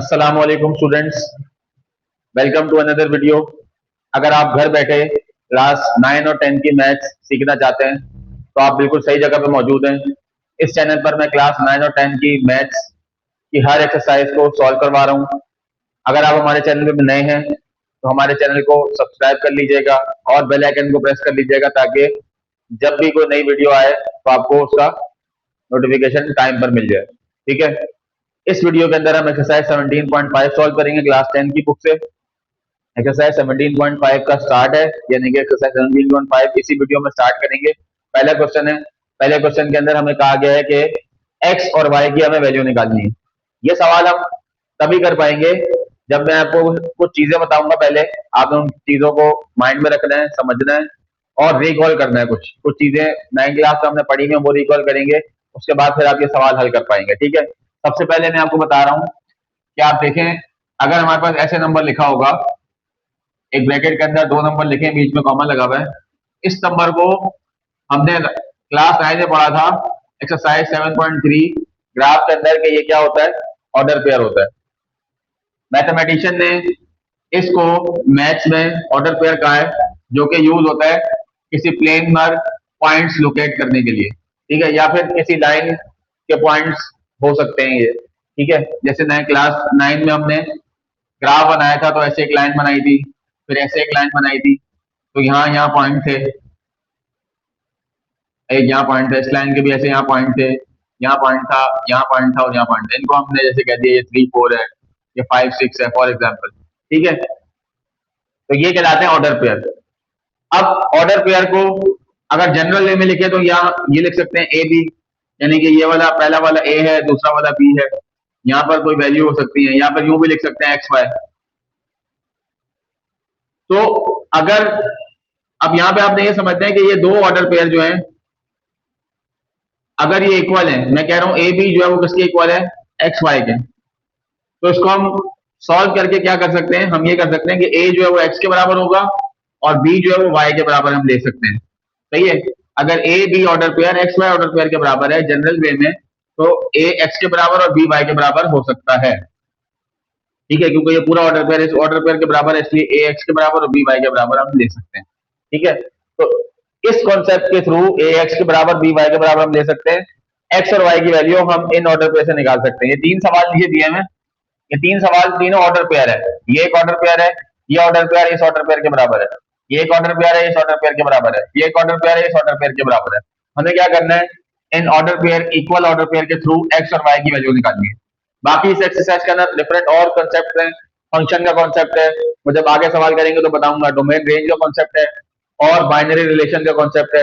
अस्सलामुअलैकुम students, welcome to another video. अगर आप घर बैठे क्लास 9 और 10 की मैथ्स सीखना चाहते हैं तो आप बिल्कुल सही जगह पर मौजूद हैं। इस चैनल पर मैं क्लास 9 और 10 की मैथ्स की हर एक्सरसाइज को सॉल्व करवा रहा हूँ। अगर आप हमारे चैनल पर नए हैं तो हमारे चैनल को सब्सक्राइब कर लीजिएगा और बेल आइकन को प्रेस कर लीजिएगा ताकि जब भी कोई नई वीडियो आए तो आपको उसका नोटिफिकेशन टाइम पर मिल जाए। ठीक है, इस वीडियो के अंदर हम एक्सरसाइज 17.5 सॉल्व करेंगे क्लास 10 की बुक से। एक्सरसाइज 17.5 का स्टार्ट है, यानी कि एक्सरसाइज 17.5 इसी वीडियो में स्टार्ट करेंगे। पहला क्वेश्चन है। पहले क्वेश्चन के अंदर हमें कहा गया है कि एक्स और वाई की हमें वैल्यू निकालनी है। ये सवाल हम तभी कर पाएंगे जब मैं आपको कुछ चीजें बताऊंगा। पहले आपने उन चीजों को माइंड में रखना है, समझना है और रिकॉल करना है। कुछ कुछ चीजें 9 क्लास में हमने पढ़ी हैं वो रिकॉल करेंगे, उसके बाद फिर आप ये सवाल हल कर पाएंगे। ठीक है, सबसे पहले मैं आपको बता रहा हूँ कि आप देखें, अगर हमारे पास ऐसे नंबर लिखा होगा, एक ब्रैकेट के अंदर दो नंबर लिखे, बीच में कॉमा लगा हुआ है, इस नंबर को हमने क्लास 9 में पढ़ा था एक्सरसाइज 7.3 ग्राफ के अंदर के ये क्या होता है, ऑर्डर पेयर होता है। मैथमेटिशियन ने इसको मैथ्स में ऑर्डर पेयर कहा है, जो कि यूज होता है किसी प्लेन पर पॉइंट्स लोकेट करने के लिए। ठीक है, या फिर किसी लाइन के पॉइंट्स हो सकते हैं ये। ठीक है, जैसे नए क्लास 9 में हमने ग्राफ बनाया था तो ऐसे एक लाइन बनाई थी, फिर ऐसे एक लाइन बनाई थी, तो यहाँ यहाँ पॉइंट थे, एक यहाँ पॉइंट था, इस लाइन के भी ऐसे यहाँ पॉइंट थे, यहाँ पॉइंट था, यहाँ पॉइंट था और यहाँ पॉइंट था। इनको हमने जैसे कह दिया ये 3 4 है, ये 5 6 है फॉर एग्जाम्पल। ठीक है, तो ये कहलाते हैं ऑर्डर पेयर। अब ऑर्डर पेयर को अगर जनरल वे में लिखे तो यहाँ ये लिख सकते हैं ए बी, यानी कि ये वाला पहला वाला ए है, दूसरा वाला बी है। यहाँ पर कोई वैल्यू हो सकती है, यहाँ पर यूं भी लिख सकते हैं एक्स वाई। तो अगर अब यहाँ पे आपने ये समझते हैं कि ये दो ऑर्डर पेयर जो हैं, अगर ये इक्वल है, मैं कह रहा हूं ए बी जो है वो किसके इक्वल है, एक्स वाई के, तो इसको हम सॉल्व करके क्या कर सकते हैं, हम ये कर सकते हैं कि ए जो है वो एक्स के बराबर होगा और बी जो है वो वाई के बराबर हम ले सकते हैं। सही है, अगर A B order pair x y order pair के बराबर है जनरल वे में, तो ए एक्स के बराबर और बी वाई के बराबर हो सकता है। ठीक है, क्योंकि ये पूरा ऑर्डर पेयर इस ऑर्डर पेयर के बराबर है, इसलिए ए एक्स के बराबर और बी वाई के बराबर हम ले सकते हैं। ठीक है, तो इस कॉन्सेप्ट के थ्रू ए एक्स के बराबर बी वाई के बराबर हम ले सकते हैं। एक्स और वाई की वैल्यू हम इन ऑर्डर पेयर से निकाल सकते हैं। ये तीन सवाल नीचे दिए हैं, ये तीन सवाल तीनों ऑर्डर पेयर है। ये एक ऑर्डर पेयर है, ये ऑर्डर पेयर इस ऑर्डर पेयर के बराबर है, ये एक ऑर्डर पेयर है, इस ऑर्डर पेयर के बराबर है, ये एक ऑर्डर पेयर है, इस ऑर्डर पेयर के बराबर है। हमें क्या करना है, in order pair equal order pair के थ्रू एक्स और वाई की वैल्यू निकालनी है। बाकी इस एक्सरसाइज के अंदर डिफरेंट और कॉन्सेप्ट है, फंक्शन का कॉन्सेप्ट है, वो जब आगे सवाल करेंगे तो बताऊंगा। डोमेन रेंज का कॉन्सेप्ट है और बाइनरी रिलेशन का कॉन्सेप्ट है,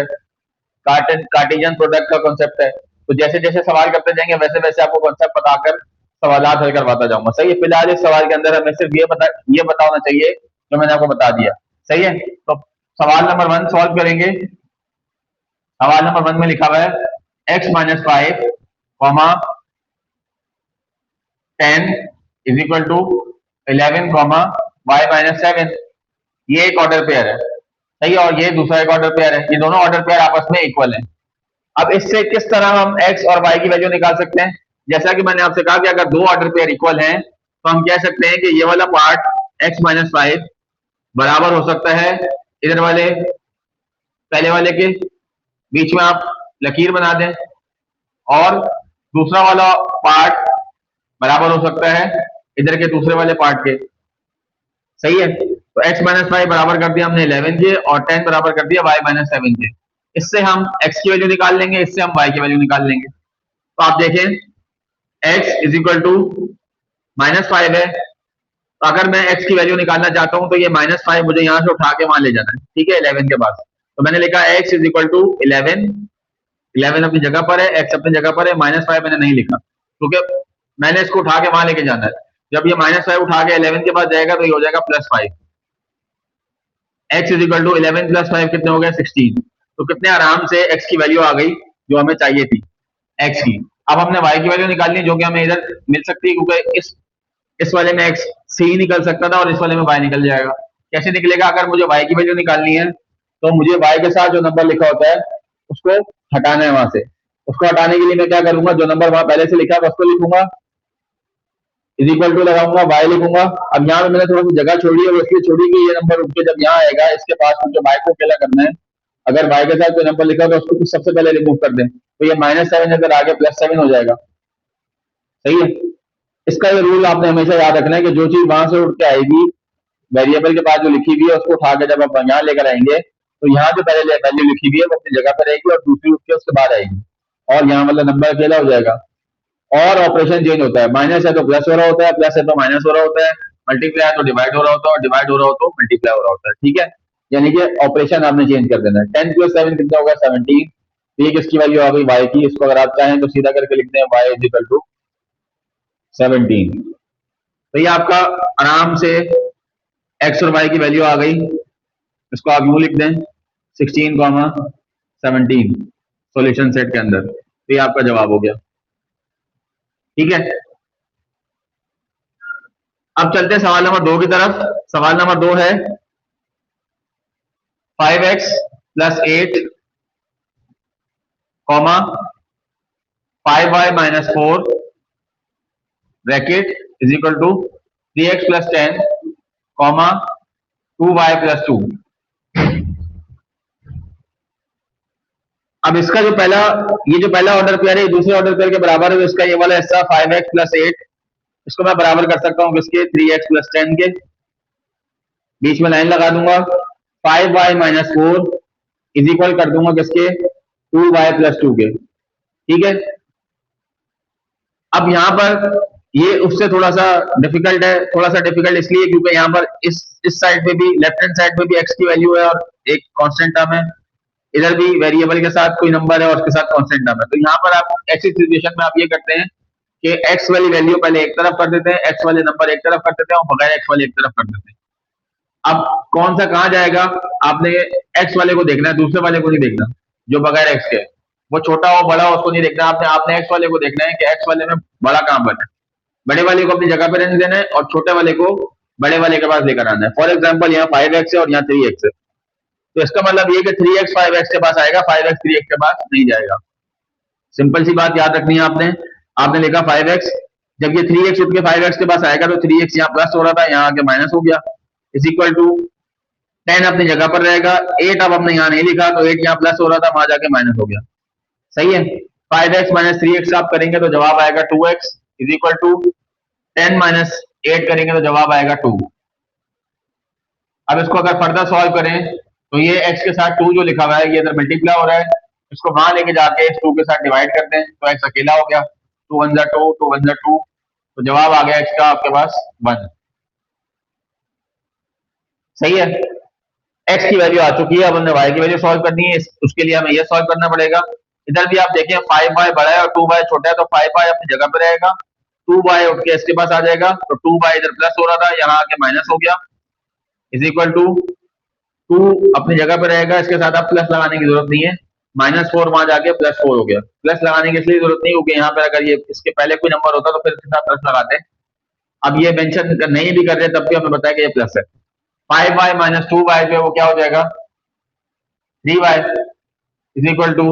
कार्टेशियन प्रोडक्ट का कॉन्सेप्ट है। तो जैसे जैसे सवाल करते जाएंगे वैसे वैसे आपको कॉन्सेप्ट बताकर सवालात हल करवाता जाऊंगा। सही है, फिलहाल इस सवाल के अंदर हमें सिर्फ ये बताना चाहिए जो मैंने आपको बता दिया। सही है, तो सवाल नंबर 1 सॉल्व करेंगे। सवाल नंबर 1 में लिखा हुआ है x minus 5 comma 10 is equal to 11 comma y minus 7। ये एक ऑर्डर पेयर है, सही है, और ये दूसरा एक ऑर्डर पेयर है। ये दोनों ऑर्डर पेयर आपस में इक्वल है। अब इससे किस तरह हम एक्स और वाई की वैल्यू निकाल सकते हैं, जैसा कि मैंने आपसे कहा कि अगर दो ऑर्डर पेयर इक्वल हैं तो हम कह सकते हैं कि ये वाला पार्ट एक्स माइनस 5 बराबर हो सकता है इधर वाले पहले वाले के, बीच में आप लकीर बना दें, और दूसरा वाला पार्ट बराबर हो सकता है इधर के दूसरे वाले पार्ट के। सही है, तो x माइनस 5 बराबर कर दिया हमने 11 के और 10 बराबर कर दिया y माइनस 7 के। इससे हम x की वैल्यू निकाल लेंगे, इससे हम y की वैल्यू निकाल लेंगे। तो आप देखें x इज इक्वल टू -5 है, तो अगर मैं x की वैल्यू निकालना चाहता हूं तो ये -5 मुझे यहां से उठा के वहां ले जाना है। ठीक है, 11 के पास, तो मैंने लिखा x इज इक्वल टू 11 अपनी जगह पर है, x अपनी जगह पर है, -5 मैंने नहीं लिखा क्योंकि मैंने इसको उठा के वहां लेके जाना है। जब ये -5 उठा के 11 के पास जाएगा तो ये हो जाएगा +5। x इज इक्वल टू 11 + 5 कितने हो गए, 16। तो कितने आराम से x की वैल्यू आ गई जो हमें चाहिए थी x की। अब हमने y की वैल्यू निकालनी है जो कि हमें इधर मिल सकती है, क्योंकि इस वाले में x c निकल सकता था और इस वाले में y निकल जाएगा। कैसे निकलेगा, अगर मुझे y की वैल्यू निकालनी है तो मुझे y के साथ जो नंबर लिखा होता है उसको हटाना है वहां से। उसको हटाने के लिए मैं क्या करूंगा, जो नंबर वहां पहले से लिखा है उसको लिखूंगा इज इक्वल टू लगाऊंगा, वाई लिखूंगा। अब यहाँ पे मैंने थोड़ा सी जगह छोड़ी है, वो इसलिए छोड़ी कि ये नंबर उठ के जब यहाँ आएगा इसके पास मुझे वाई को अकेला करना है। अगर वाई के साथ कोई नंबर लिखा हो तो उसको कुछ सबसे पहले रिमूव कर दें, तो ये -7 अगर आगे +7 हो जाएगा। सही है। इसका ये रूल आपने हमेशा याद रखना है कि जो चीज वहां से उठ के आएगी वेरिएबल के पास जो लिखी हुई है उसको उठा के जब आप यहाँ लेकर आएंगे तो यहाँ जो पहले वैल्यू लिखी हुई है वो अपनी जगह पर रहेगी और दूसरी उठ के उसके बाद आएगी, और यहाँ मतलब नंबर अकेला हो जाएगा। और ऑपरेशन चेंज होता है, माइनस है तो प्लस हो रहा होता है, प्लस है तो माइनस हो रहा होता है, मल्टीप्लाई है तो डिवाइड हो रहा होता है, और डिवाइड हो रहा हो तो मल्टीप्लाई हो रहा होता है। ठीक है, यानी कि ऑपरेशन आपने चेंज कर देना है। 10 + 7 कितना होगा? 17। ये किसकी वैल्यू आ गई? वाई की। इसको अगर आप चाहें तो सीधा करके लिखते हैं वाई इज इक्वल टू 17। तो ये आपका आराम से एक्स और वाई की वैल्यू आ गई। इसको आप यूं लिख दें 16, 17 सॉल्यूशन सेट के अंदर, तो ये आपका जवाब हो गया। ठीक है, अब चलते हैं सवाल नंबर 2 की तरफ। सवाल नंबर 2 है 5x + 8, 5y - 4 bracket is equal to 3x + 10, 2y + 2। अब इसका जो पहला, ये जो पहला ऑर्डर पेयर है ये दूसरे ऑर्डर पेयर के बराबर है, तो इसका ये वाला हिस्सा 5x + 8 इसको मैं बराबर कर सकता हूं किसके? 3x + 10 के। बीच में लाइन लगा दूंगा। 5y - 4 इज इक्वल कर दूंगा किसके? 2y + 2 के। ठीक है, अब यहाँ पर ये उससे थोड़ा सा डिफिकल्ट है। थोड़ा सा डिफिकल्ट इसलिए क्योंकि यहाँ पर इस साइड पे भी, लेफ्ट हैंड साइड पे भी x की वैल्यू है और एक कांस्टेंट टर्म है, इधर भी वेरिएबल के साथ कोई नंबर है और उसके साथ कांस्टेंट टर्म है। तो यहाँ पर आप ऐसी सिचुएशन में आप ये करते हैं कि x वाली वैल्यू पहले एक तरफ कर देते हैं, x वाले नंबर एक तरफ कर देते हैं और बगैर x वाले एक तरफ कर देते हैं। अब कौन सा कहाँ जाएगा? आपने x वाले को देखना है, दूसरे वाले को नहीं देखना जो बगैर x के है। वो छोटा हो बड़ा हो उसको नहीं देखना, आपने x वाले को देखना है कि x वाले में बड़ा कहाँ पर है। बड़े वाले को अपनी जगह पर रहने देना है और छोटे वाले को बड़े वाले के पास लेकर आना है। फॉर एग्जाम्पल यहाँ 5x है और यहाँ 3x है, तो इसका मतलब ये कि 3x 5x के पास आएगा, 5x 3x के पास नहीं जाएगा। सिंपल सी बात याद रखनी है आपने। आपने लिखा 5x, जब ये 3x उठ के 5x के पास आएगा तो 3x यहाँ प्लस हो रहा था, यहाँ आके माइनस हो गया, इज इक्वल टू 10 अपनी जगह पर रहेगा। 8 अब हमने यहाँ नहीं लिखा तो 8 यहाँ प्लस हो रहा था, वहां जाके माइनस हो गया। सही है, 5x - 3x आप करेंगे तो जवाब आएगा 2x इज इक्वल टू 10 - 8 करेंगे तो जवाब आएगा 2। अब इसको अगर फर्दर सॉल्व करें तो ये x के साथ 2 जो लिखा हुआ है ये इधर मल्टीप्लाई हो रहा है, इसको वहां लेके जाके इस 2 के साथ डिवाइड करते हैं तो x अकेला हो गया। 2 1 2, 2 1 2, तो जवाब आ गया x का आपके पास 1। सही है, x की वैल्यू आ चुकी है। अब हमने y की वैल्यू सॉल्व करनी है, उसके लिए हमें ये सॉल्व करना पड़ेगा। इधर भी आप देखें 5y बड़ा है और 2y छोटा है, तो 5y अपनी जगह पे रहेगा, 2y उठ के इसके पास आ जाएगा, तो 2y इधर प्लस हो रहा था यहाँ आके माइनस हो गया, इज इक्वल टू 2 अपनी जगह पे रहेगा, इसके साथ आप प्लस लगाने की जरूरत नहीं है, -4 वहां जाके +4 हो गया। प्लस लगाने की इसलिए जरूरत नहीं क्योंकि यहाँ पर अगर ये इसके पहले कोई नंबर होता तो फिर इसके साथ प्लस लगाते। अब ये मेंशन नहीं भी कर रहे तब भी हमें बताया कि ये प्लस है। 5y - 2y जो है वो क्या हो जाएगा? 3y इज इक्वल टू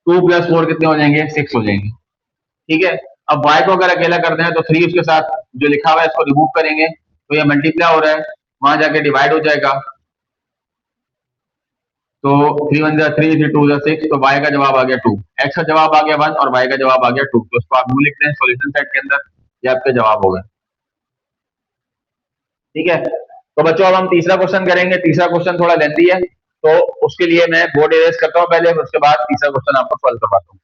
2 + 4 कितने हो जाएंगे? 6 हो जाएंगे। ठीक है, अब y को अगर अकेला करना है तो 3 उसके साथ जो लिखा हुआ है इसको रिमूव करेंगे तो ये मल्टीप्लाई हो रहा है, वहां जाके डिवाइड हो जाएगा, तो 3 1 3, 3 2 6, तो y का जवाब आ गया 2, x का जवाब आ गया 1 और y का जवाब आ गया 2। तो इसको आप यूं लिखते हैं सॉल्यूशन सेट के अंदर, ये आपका जवाब होगा। ठीक है, तो बच्चों अब हम तीसरा क्वेश्चन करेंगे। तीसरा क्वेश्चन थोड़ा लेंथी है तो उसके लिए मैं बोर्ड इरेज करता हूं पहले, उसके बाद तीसरा क्वेश्चन आपको सॉल्व करवाता हूं।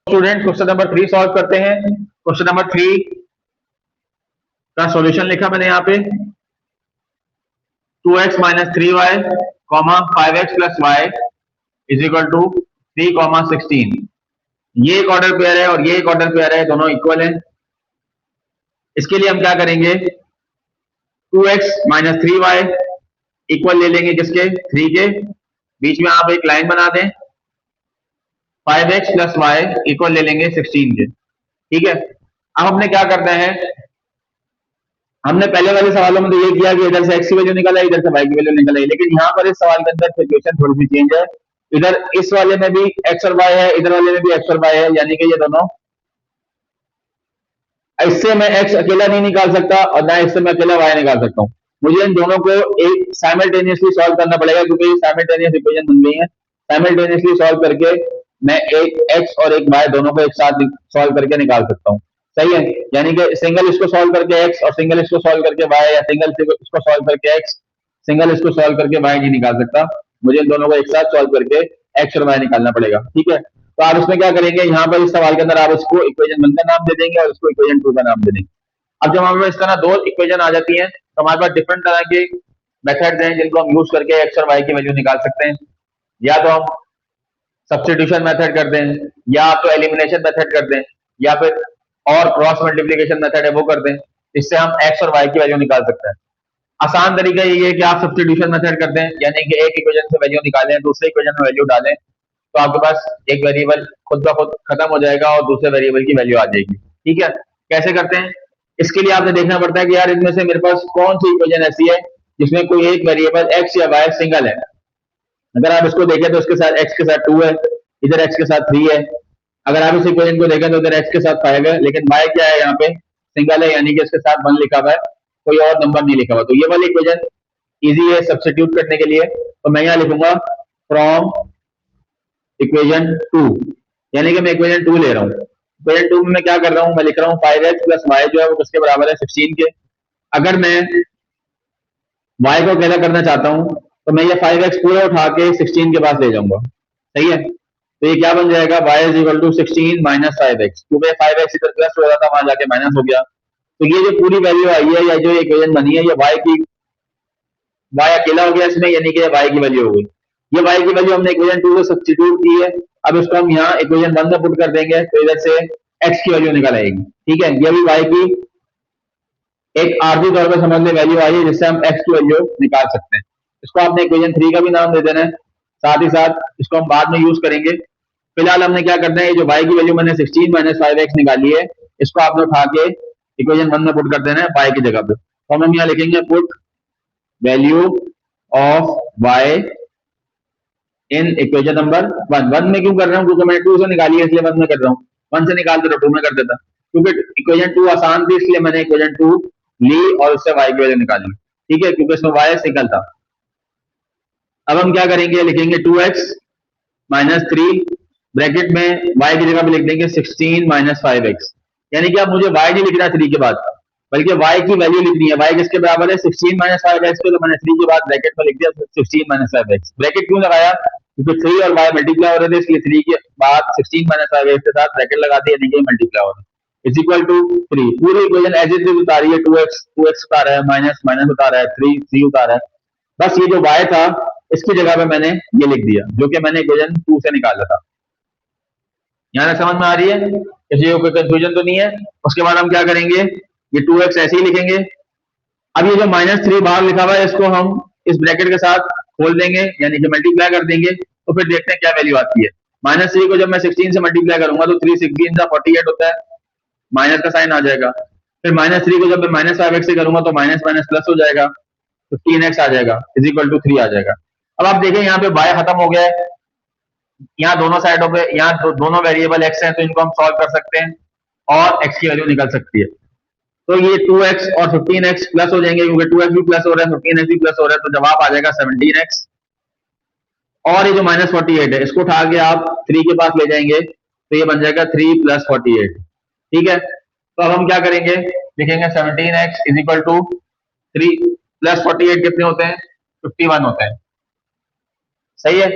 स्टूडेंट क्वेश्चन नंबर 3 सॉल्व करते हैं। क्वेश्चन नंबर 3 का सॉल्यूशन लिखा मैंने यहाँ पे 2x - 3y, 5x + y is equal to 3, 16। ये एक ऑर्डर पेयर है और ये एक ऑर्डर पेयर है, दोनों इक्वल है। इसके लिए हम क्या करेंगे? 2x - 3y इक्वल ले लेंगे किसके? 3 के। बीच में आप एक लाइन बना दें। 5x + y इक्वल ले लेंगे 16 के। ठीक है, अब हमने क्या करना है? हमने पहले वाले सवालों में तो ये किया कि इधर से x की वैल्यू निकल आई, इधर से y की वैल्यू निकल आई, लेकिन यहाँ पर इस सवाल के अंदर सिचुएशन थोड़ी सी चेंज है। इधर इस वाले में भी x और y है, इधर वाले में भी x और y है, यानी कि ये दोनों इससे मैं x अकेला नहीं निकाल सकता और ना इससे मैं अकेला y निकाल सकता हूँ। मुझे इन दोनों को एक साइमल्टेनियसली सॉल्व करना पड़ेगा क्योंकि ये साइमल्टेनियस इक्वेशन बन गई है। साइमल्टेनियसली सॉल्व करके मैं एक x और एक y दोनों को एक साथ सॉल्व करके निकाल सकता हूँ। सही है, यानी कि सिंगल इसको सॉल्व करके x और सिंगल इसको सॉल्व करके y, या सिंगल इसको सॉल्व करके x सिंगल इसको सॉल्व करके y नहीं निकाल सकता। मुझे इन दोनों को एक साथ सॉल्व करके x और y निकालना पड़ेगा। ठीक है, तो आप इसमें क्या करेंगे, यहाँ पर इस सवाल के अंदर आप इसको इक्वेशन 1 का नाम दे देंगे और इसको इक्वेशन 2 का नाम दे देंगे। अब जब हमारे पास इस तरह दो इक्वेशन आ जाती हैं तो हमारे पास डिफरेंट तरह के मेथड्स हैं जिनको हम यूज करके एक्स और वाई की वैल्यू निकाल सकते हैं। या तो हम सब्स्टिट्यूशन मेथड करते हैं, या आप तो एलिमिनेशन मेथड करते हैं, या फिर और क्रॉस मल्टीप्लिकेशन मेथड है वो करते हैं। इससे हम एक्स और वाई की वैल्यू निकाल सकते हैं। आसान तरीका ये है कि आप सब्स्टिट्यूशन मेथड करते हैं, यानी कि एक इक्वेशन से वैल्यू निकालें, दूसरे इक्वेशन में वैल्यू डालें, तो आपके पास एक वेरिएबल खुद ब खुद खत्म हो जाएगा और दूसरे वेरिएबल की वैल्यू आ जाएगी। ठीक है, कैसे करते हैं, इसके लिए आपने देखना पड़ता है कि यार इनमें से मेरे पास कौन सी इक्वेशन ऐसी है जिसमें कोई एक वेरिएबल एक्स या वाई सिंगल है। अगर आप इसको देखें तो इसके साथ एक्स के साथ 2 है, इधर एक्स के साथ 3 है। अगर आप इस इक्वेशन को देखें तो इधर एक्स के साथ 5 है, लेकिन वाई क्या है, यहाँ पे सिंगल है, यानी कि इसके साथ 1 लिखा हुआ है, कोई और नंबर नहीं लिखा हुआ। तो ये वाली इक्वेशन इजी है सब्स्टिट्यूट करने के लिए। तो मैं यहाँ लिखूंगा फ्रॉम इक्वेशन 2, यानी कि मैं इक्वेशन 2 ले रहा हूँ। इक्वेशन 2 में मैं क्या कर रहा हूँ, मैं लिख रहा हूँ 5x प्लस वाई जो है वो किसके बराबर है, 16 के। अगर मैं y को अकेला करना चाहता हूँ तो मैं ये 5x पूरा उठा के 16 के पास ले जाऊंगा। सही है, तो ये क्या बन जाएगा, y is equal to 16 minus 5x, क्योंकि 5x इधर प्लस हो रहा था वहां जाके माइनस हो गया। तो ये जो पूरी वैल्यू आई है या जो इक्वेशन बनी है, ये y अकेला हो गया इसमें, यानी कि y की वैल्यू हो गई। ये y की वैल्यू हमने इक्वेशन 2 से सब्स्टिट्यूट की है। अब इसको हम यहाँ इक्वेशन 1 में पुट कर देंगे तो इधर से x की वैल्यू निकल आएगी। ठीक है, ये भी y की एक आर्थिक तौर पर समझ ले वैल्यू आई है जिससे हम x की वैल्यू निकाल सकते हैं। इसको आपने इक्वेशन 3 का भी नाम दे देना है, साथ ही साथ इसको हम बाद में यूज करेंगे। फिलहाल हमने क्या करना है, ये जो y की वैल्यू मैंने 16 माइनस 5x निकाली है, इसको आपने उठा के इक्वेशन 1 में पुट कर देना है y की जगह पे। तो हम यहाँ लिखेंगे put value of y in equation number 1। 1 में क्यों कर रहा हूँ, क्योंकि मैंने 2 से निकाली है इसलिए 1 में कर रहा हूँ। 1 से निकालते तो 2 में कर देता, क्योंकि इक्वेशन 2 आसान थी इसलिए मैंने इक्वेशन 2 ली और उससे y की वैल्यू निकाली। ठीक है, क्योंकि इसमें y सिंगल था। अब हम क्या करेंगे, लिखेंगे 2x माइनस 3, ब्रैकेट में y की जगह पे लिख देंगे 16 माइनस 5x, यानी कि अब मुझे y नहीं लिखना 3 के बाद, बल्कि y की वैल्यू लिखनी है। y किसके बराबर है, 16 माइनस 5x पे, तो मैंने 3 के बाद ब्रैकेट में लिख दिया 16 माइनस 5x। ब्रैकेट क्यों लगाया, क्योंकि 3 और y मल्टीप्लाई हो रहे थे, इसलिए 3 के बाद 16 माइनस 5x के साथ ब्रैकेट लगा दिया, यानी कि मल्टीप्लाई हो रहा है, इज इक्वल टू 3। पूरी इक्वेशन एज इट इज उतारी है, 2x उतार रहा है, माइनस माइनस उतार रहा है, 3 उतार रहा है। बस ये जो y था इसकी जगह पे मैंने ये लिख दिया, जो कि मैंने इक्वेशन 2 से निकाला था। यहाँ समझ में आ रही है, किसी को कोई कंफ्यूजन तो नहीं है। उसके बाद हम क्या करेंगे, ये 2x ऐसे ही लिखेंगे। अब ये जो -3 बाहर लिखा हुआ है इसको हम इस ब्रैकेट के साथ खोल देंगे, यानी कि मल्टीप्लाई कर देंगे, तो फिर देखते हैं क्या वैल्यू आती है। -3 को जब मैं 16 से मल्टीप्लाई करूंगा तो 3 16 48 होता है, माइनस का साइन आ जाएगा। फिर -3 को जब मैं माइनस 5x से करूंगा तो माइनस माइनस प्लस हो जाएगा, 15x आ जाएगा, इज इक्वल टू 3 आ जाएगा। अब आप देखें यहाँ पे y खत्म हो गया है, यहाँ दोनों साइडों पे यहाँ दोनों वेरिएबल x हैं, तो इनको हम सॉल्व कर सकते हैं और x की वैल्यू निकल सकती है। तो ये 2x और 15x प्लस हो जाएंगे, क्योंकि 2x भी प्लस हो रहा है, 15x भी प्लस हो रहा है, तो जवाब आ जाएगा 17x। और ये जो -48 है इसको उठा के आप 3 के पास ले जाएंगे तो ये बन जाएगा 3 प्लस 48। ठीक है, तो अब हम क्या करेंगे, लिखेंगे 17x is equal to 3 plus 48 कितने होते हैं, 51 होते हैं। सही है,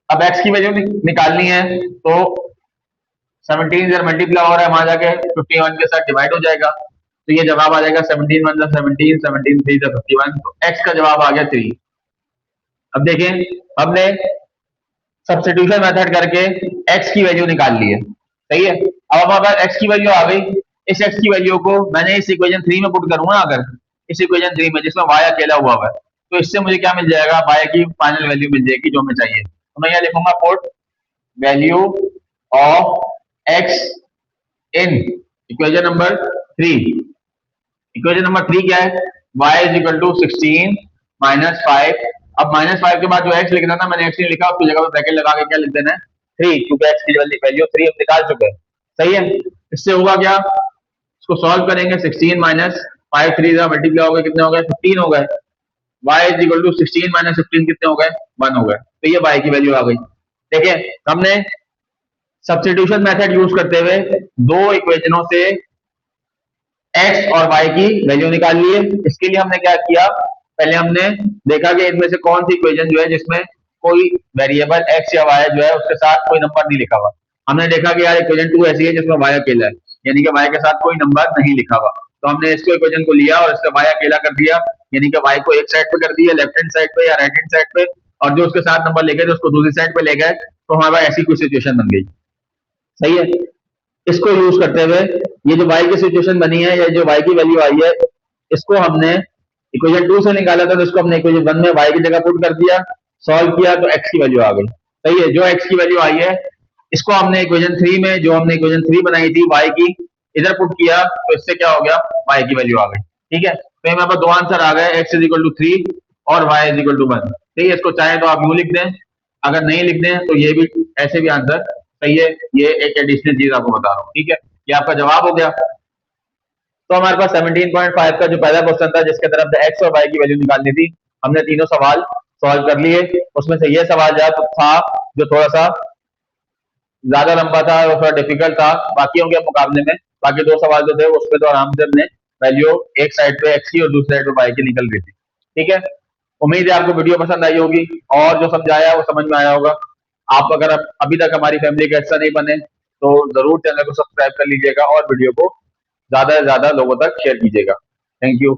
अब x की वैल्यू निकालनी है तो 17 इधर मल्टीप्लाई हो रहा है, वहां जाके 51 के साथ डिवाइड हो जाएगा, तो ये जवाब आ जाएगा 17 1 17, 17 3 51, तो x का जवाब आ गया 3। अब देखें, हमने सब्स्टिट्यूशन मेथड करके x की वैल्यू निकाल ली है। सही है, अब हमारे पास x की वैल्यू आ गई। इस x की वैल्यू को मैंने इस इक्वेशन 3 में पुट करूंगा, अगर इस इक्वेशन 3 में जिसमें y अकेला हुआ है, तो इससे मुझे क्या मिल जाएगा, y की फाइनल वैल्यू मिल जाएगी जो हमें चाहिए। तो मैं यहाँ लिखूंगा put value of x in equation number 3। Equation number 3 क्या है, y is equal to 16 minus 5। अब -5 के बाद जो x लिखना था मैंने x नहीं लिखा, उसकी जगह पे ब्रैकेट लगा के क्या लिख देना है 3, क्योंकि x की वैल्यू 3 हम निकाल चुके हैं। सही है, इससे होगा क्या, इसको सॉल्व करेंगे 16 माइनस 5 3 मल्टीप्लाई हो गए, कितने हो गए 15 हो गए। y is equal to 16 minus 15 कितने हो गए 1 हो गए। तो ये y की वैल्यू आ गई। देखिए हमने सब्स्टिट्यूशन मेथड यूज करते हुए दो इक्वेशनों से x और y की वैल्यू निकाल लिए। इसके लिए हमने क्या किया, पहले हमने देखा कि इनमें से कौन सी इक्वेशन जो है जिसमें कोई वेरिएबल x या y जो है उसके साथ कोई नंबर नहीं लिखा हुआ। हमने देखा कि यार इक्वेशन 2 ऐसी है जिसमें y अकेला है, यानी कि y के साथ कोई नंबर नहीं लिखा हुआ। तो हमने इसको इक्वेशन को लिया और इसका y अकेला कर दिया, यानी कि y को एक साइड पे कर दिया लेफ्ट हैंड साइड पे या राइट हैंड साइड पे, और जो उसके साथ नंबर ले गए तो उसको दूसरी साइड पे ले गए। तो हमारे पास ऐसी कुछ सिचुएशन बन गई। सही है। इसको यूज करते हुए ये जो y की सिचुएशन बनी है या जो y की वैल्यू आई है, इसको हमने इक्वेशन 2 से निकाला था, तो इसको हमने इक्वेशन 1 में y की जगह पुट कर दिया, सॉल्व किया तो x की वैल्यू आ गई। सही है। जो x की वैल्यू आई है इसको हमने इक्वेशन 3 में, जो हमने इक्वेशन 3 बनाई थी y की, इधर पुट किया तो इससे क्या हो गया, y की वैल्यू आ गई। ठीक है। तो हमारे पास दो आंसर आ गए, x इज इक्वल टू 3 और y इज इक्वल टू 1। ठीक है। इसको चाहे तो आप यूं लिख दें, अगर नहीं लिख दें तो ये भी ऐसे भी आंसर सही है। ये एक एडिशनल चीज आपको बता रहा हूँ। ठीक है। ये आपका जवाब हो गया। तो हमारे पास 17.5 का जो पहला क्वेश्चन था जिसके तरफ से x और y की वैल्यू निकालनी थी, हमने तीनों सवाल सॉल्व कर लिए। उसमें से ये सवाल था जो थोड़ा सा ज्यादा लंबा था और थोड़ा डिफिकल्ट था बाकियों के मुकाबले में। बाकी दो सवाल जो थे उसमें तो आराम से हमने वैल्यू एक साइड पे x की और दूसरी साइड पे y की निकल रही थी। ठीक है। उम्मीद है आपको वीडियो पसंद आई होगी और जो समझाया वो समझ में आया होगा। आप अगर अभी तक हमारी फैमिली का हिस्सा नहीं बने तो जरूर चैनल को सब्सक्राइब कर लीजिएगा और वीडियो को ज्यादा से ज्यादा लोगों तक शेयर कीजिएगा। Thank you.